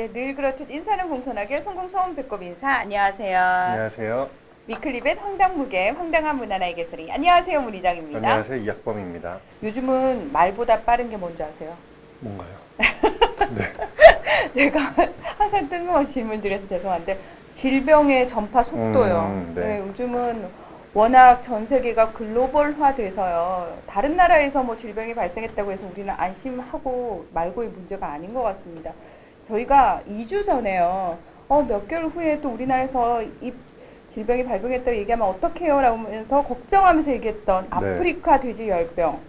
네, 늘 그렇듯 인사는 공손하게 송공손 배꼽 인사. 안녕하세요. 안녕하세요. 위클리벳 황당무계 황당한 문화나의 개소리. 안녕하세요, 문희장입니다. 안녕하세요. 이학범입니다. 요즘은 말보다 빠른 게 뭔지 아세요? 뭔가요? 네. 제가 항상 뜬금없이 질문 드려서 죄송한데 질병의 전파 속도요. 네. 네, 요즘은 워낙 전 세계가 글로벌화 돼서요. 다른 나라에서 뭐 질병이 발생했다고 해서 우리는 안심하고 말고의 문제가 아닌 것 같습니다. 저희가 2주 전에요. 몇 개월 후에 또 우리나라에서 이 질병이 발병했다고 얘기하면 어떡해요? 라고 하면서 걱정하면서 얘기했던 아프리카 돼지열병.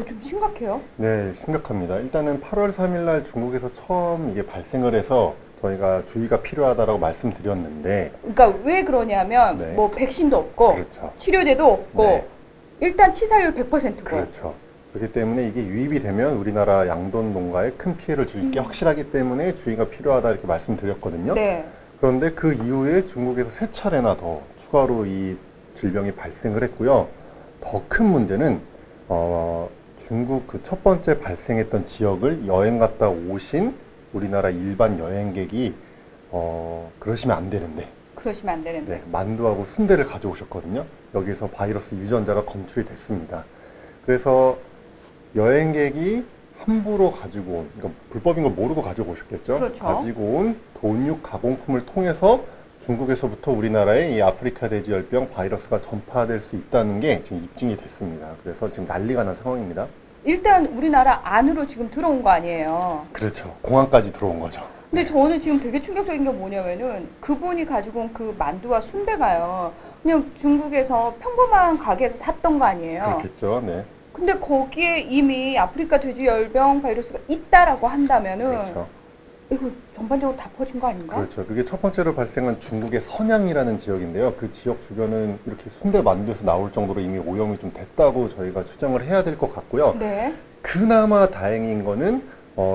좀 심각해요? 네, 심각합니다. 일단은 8월 3일 날 중국에서 처음 이게 발생을 해서 저희가 주의가 필요하다라고 말씀드렸는데, 그러니까 왜 그러냐면 네. 뭐 백신도 없고 그렇죠. 치료제도 없고 네. 일단 치사율 100%고 그렇죠. 그렇기 때문에 이게 유입이 되면 우리나라 양돈 농가에 큰 피해를 줄 게 확실하기 때문에 주의가 필요하다 이렇게 말씀드렸거든요. 네. 그런데 그 이후에 중국에서 3차례나 더 추가로 이 질병이 발생을 했고요. 더 큰 문제는 중국 그 첫 번째 발생했던 지역을 여행 갔다 오신 우리나라 일반 여행객이 그러시면 안 되는데, 그러시면 안 되는데. 네, 만두하고 순대를 가져오셨거든요. 여기서 바이러스 유전자가 검출이 됐습니다. 그래서 여행객이 함부로 가지고 온, 그러니까 불법인 걸 모르고 가지고 오셨겠죠. 그렇죠. 가지고 온 돈육 가공품을 통해서 중국에서부터 우리나라에 이 아프리카 돼지열병 바이러스가 전파될 수 있다는 게 지금 입증이 됐습니다. 그래서 지금 난리가 난 상황입니다. 일단 우리나라 안으로 지금 들어온 거 아니에요. 그렇죠. 공항까지 들어온 거죠. 근데 저는 지금 되게 충격적인 게 뭐냐면은 그분이 가지고 온 그 만두와 순대가요. 그냥 중국에서 평범한 가게에서 샀던 거 아니에요. 그렇겠죠. 네. 근데 거기에 이미 아프리카 돼지열병 바이러스가 있다라고 한다면은 그렇죠. 이거 전반적으로 다 퍼진 거 아닌가? 그렇죠. 그게 첫 번째로 발생한 중국의 선양이라는 지역인데요. 그 지역 주변은 이렇게 순대 만두에서 나올 정도로 이미 오염이 좀 됐다고 저희가 추정을 해야 될 것 같고요. 네. 그나마 다행인 거는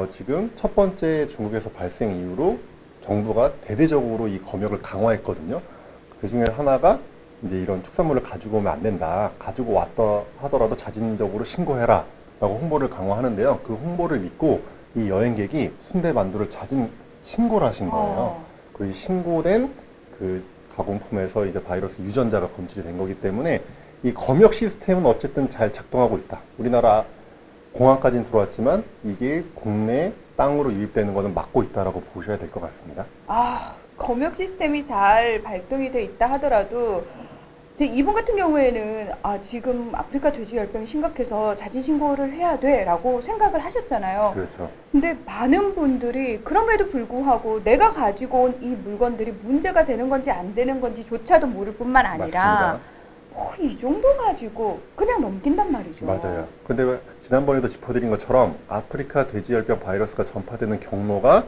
지금 첫 번째 중국에서 발생 이후로 정부가 대대적으로 이 검역을 강화했거든요. 그 중에 하나가 이제 이런 축산물을 가지고 오면 안 된다. 가지고 왔다 하더라도 자진적으로 신고해라. 라고 홍보를 강화하는데요. 그 홍보를 믿고 이 여행객이 순대 만두를 자진 신고를 하신 거예요. 그리고 이 신고된 그 가공품에서 이제 바이러스 유전자가 검출이 된 거기 때문에 이 검역 시스템은 어쨌든 잘 작동하고 있다. 우리나라 공항까지는 들어왔지만 이게 국내 땅으로 유입되는 것은 막고 있다라고 보셔야 될 것 같습니다. 검역 시스템이 잘 발동이 돼 있다 하더라도 이분 같은 경우에는 지금 아프리카 돼지열병이 심각해서 자진신고를 해야 돼라고 생각을 하셨잖아요. 그렇죠. 근데 많은 분들이 그럼에도 불구하고 내가 가지고 온 이 물건들이 문제가 되는 건지 안 되는 건지조차도 모를 뿐만 아니라 이 정도 가지고 그냥 넘긴단 말이죠. 맞아요. 근데 지난번에도 짚어드린 것처럼 아프리카 돼지열병 바이러스가 전파되는 경로가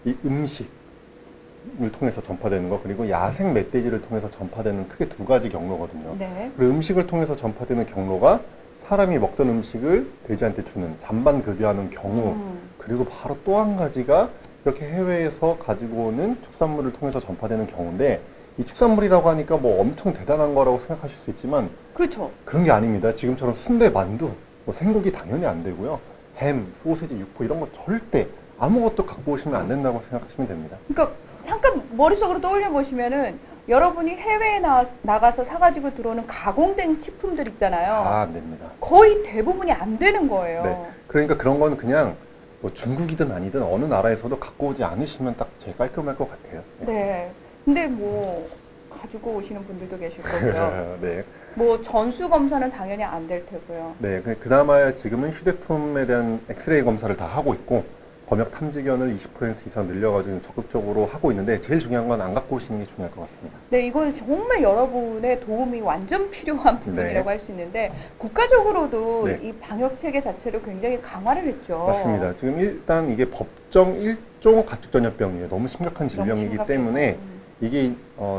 이 음식을 통해서 전파되는 거, 그리고 야생 멧돼지를 통해서 전파되는 크게 두 가지 경로거든요. 네. 그리고 음식을 통해서 전파되는 경로가 사람이 먹던 음식을 돼지한테 주는 잔반급여하는 경우, 그리고 바로 또 한 가지가 이렇게 해외에서 가지고 오는 축산물을 통해서 전파되는 경우인데, 이 축산물이라고 하니까 뭐 엄청 대단한 거라고 생각하실 수 있지만 그렇죠. 그런 게 아닙니다. 지금처럼 순대, 만두, 뭐 생고기 당연히 안 되고요. 햄, 소세지, 육포 이런 거 절대 아무것도 갖고 오시면 안 된다고 생각하시면 됩니다. 그러니까 잠깐 머릿속으로 떠올려 보시면은 여러분이 해외에 나가서 사가지고 들어오는 가공된 식품들 있잖아요. 다 안 됩니다. 거의 대부분이 안 되는 거예요. 네. 그러니까 그런 건 그냥 뭐 중국이든 아니든 어느 나라에서도 갖고 오지 않으시면 딱 제일 깔끔할 것 같아요. 네. 근데 뭐 가지고 오시는 분들도 계실 거고요. 네. 뭐 전수 검사는 당연히 안 될 테고요. 네. 그나마 지금은 휴대폰에 대한 엑스레이 검사를 다 하고 있고 검역 탐지견을 20% 이상 늘려가지고 적극적으로 하고 있는데 제일 중요한 건 안 갖고 오시는 게 중요할 것 같습니다. 네, 이건 정말 여러분의 도움이 완전 필요한 부분이라고 할 수 있는데 국가적으로도 이 방역 체계 자체를 굉장히 강화를 했죠. 맞습니다. 지금 일단 이게 법정 1종 가축전염병이에요. 너무 심각한 질병이기 때문에 이게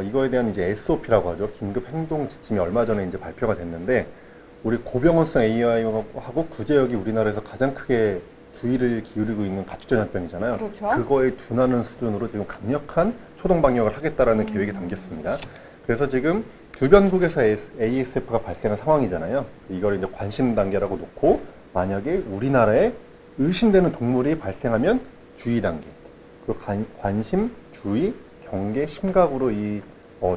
이거에 대한 이제 SOP라고 하죠. 긴급 행동 지침이 얼마 전에 이제 발표가 됐는데 우리 고병원성 AI하고 구제역이 우리나라에서 가장 크게 주의를 기울이고 있는 가축전염병이잖아요. 그렇죠. 그거에 준하는 수준으로 지금 강력한 초동 방역을 하겠다라는 계획이 담겼습니다. 그래서 지금 주변국에서 ASF가 발생한 상황이잖아요. 이걸 이제 관심 단계라고 놓고 만약에 우리나라에 의심되는 동물이 발생하면 주의 단계, 그리고 관심, 주의, 경계, 심각으로 이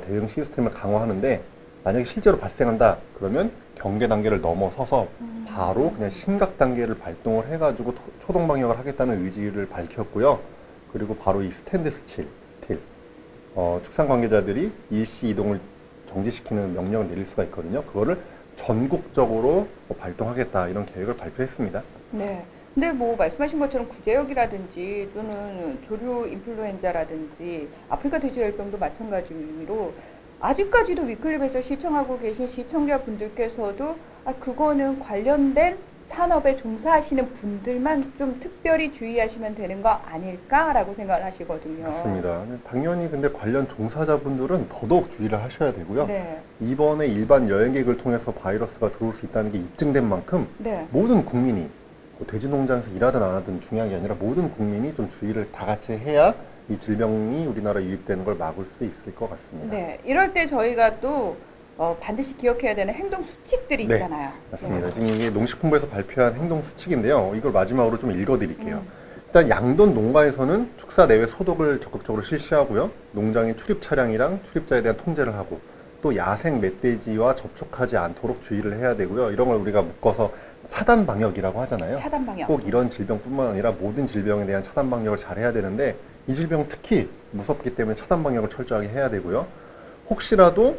대응 시스템을 강화하는데 만약에 실제로 발생한다 그러면 경계 단계를 넘어서서 바로 그냥 심각 단계를 발동을 해가지고 초동 방역을 하겠다는 의지를 밝혔고요. 그리고 바로 이 스탠드 스틸, 축산 관계자들이 일시 이동을 정지시키는 명령을 내릴 수가 있거든요. 그거를 전국적으로 발동하겠다 이런 계획을 발표했습니다. 네. 근데 뭐 말씀하신 것처럼 구제역이라든지 또는 조류 인플루엔자라든지 아프리카 돼지열병도 마찬가지로 아직까지도 위클립에서 시청하고 계신 시청자분들께서도 그거는 관련된 산업에 종사하시는 분들만 좀 특별히 주의하시면 되는 거 아닐까라고 생각을 하시거든요. 맞습니다. 당연히 근데 관련 종사자분들은 더더욱 주의를 하셔야 되고요. 네. 이번에 일반 여행객을 통해서 바이러스가 들어올 수 있다는 게 입증된 만큼 네. 모든 국민이 돼지 농장에서 일하든 안 하든 중요한 게 아니라 모든 국민이 좀 주의를 다 같이 해야 이 질병이 우리나라에 유입되는 걸 막을 수 있을 것 같습니다. 네. 이럴 때 저희가 또 반드시 기억해야 되는 행동 수칙들이 네, 있잖아요. 맞습니다. 지금 이게 농식품부에서 발표한 행동 수칙인데요. 이걸 마지막으로 좀 읽어드릴게요. 일단 양돈 농가에서는 축사 내외 소독을 적극적으로 실시하고요. 농장의 출입 차량이랑 출입자에 대한 통제를 하고 또 야생 멧돼지와 접촉하지 않도록 주의를 해야 되고요. 이런 걸 우리가 묶어서 차단 방역이라고 하잖아요. 차단 방역. 꼭 이런 질병뿐만 아니라 모든 질병에 대한 차단 방역을 잘 해야 되는데 이 질병 특히 무섭기 때문에 차단 방역을 철저하게 해야 되고요. 혹시라도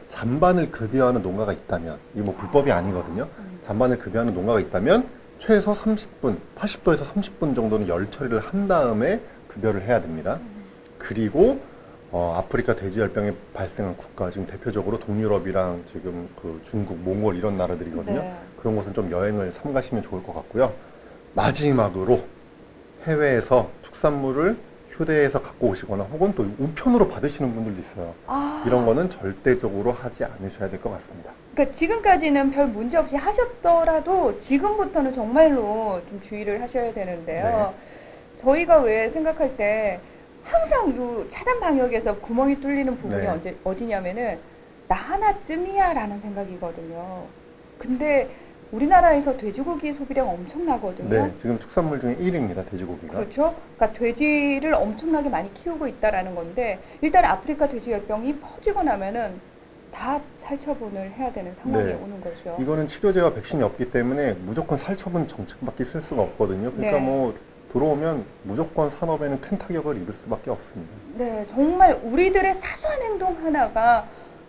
잔반을 급여하는 농가가 있다면, 이게 뭐 불법이 아니거든요. 잔반을 급여하는 농가가 있다면 최소 30분, 80도에서 30분 정도는 열 처리를 한 다음에 급여를 해야 됩니다. 그리고 아프리카 돼지열병이 발생한 국가, 지금 대표적으로 동유럽이랑 지금 그 중국, 몽골 이런 나라들이거든요. 네. 그런 곳은 좀 여행을 삼가시면 좋을 것 같고요. 마지막으로 해외에서 축산물을 휴대해서 갖고 오시거나 혹은 또 우편으로 받으시는 분들도 있어요. 이런 거는 절대적으로 하지 않으셔야 될 것 같습니다. 그러니까 지금까지는 별 문제 없이 하셨더라도 지금부터는 정말로 좀 주의를 하셔야 되는데요. 저희가 왜 생각할 때 항상 요 차단 방역에서 구멍이 뚫리는 부분이 네. 어디냐면은 나 하나쯤이야 라는 생각이거든요. 근데 우리나라에서 돼지고기 소비량 엄청나거든요. 네, 지금 축산물 중에 1위입니다, 돼지고기가. 그렇죠. 그러니까 돼지를 엄청나게 많이 키우고 있다라는 건데 일단 아프리카 돼지열병이 퍼지고 나면은 다 살처분을 해야 되는 상황이 네. 오는 거죠. 이거는 치료제와 백신이 없기 때문에 무조건 살처분 정책밖에 쓸 수가 없거든요. 그러니까 네. 뭐 들어오면 무조건 산업에는 큰 타격을 입을 수밖에 없습니다. 네, 정말 우리들의 사소한 행동 하나가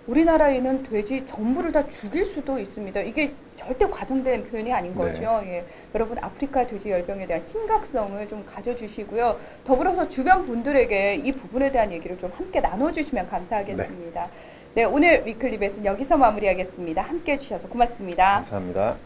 우리나라에는 돼지 전부를 다 죽일 수도 있습니다. 이게 절대 과장된 표현이 아닌 거죠. 예. 여러분 아프리카 돼지 열병에 대한 심각성을 좀 가져주시고요. 더불어서 주변 분들에게 이 부분에 대한 얘기를 좀 함께 나눠주시면 감사하겠습니다. 네, 오늘 위클립에서는 여기서 마무리하겠습니다. 함께 해주셔서 고맙습니다. 감사합니다.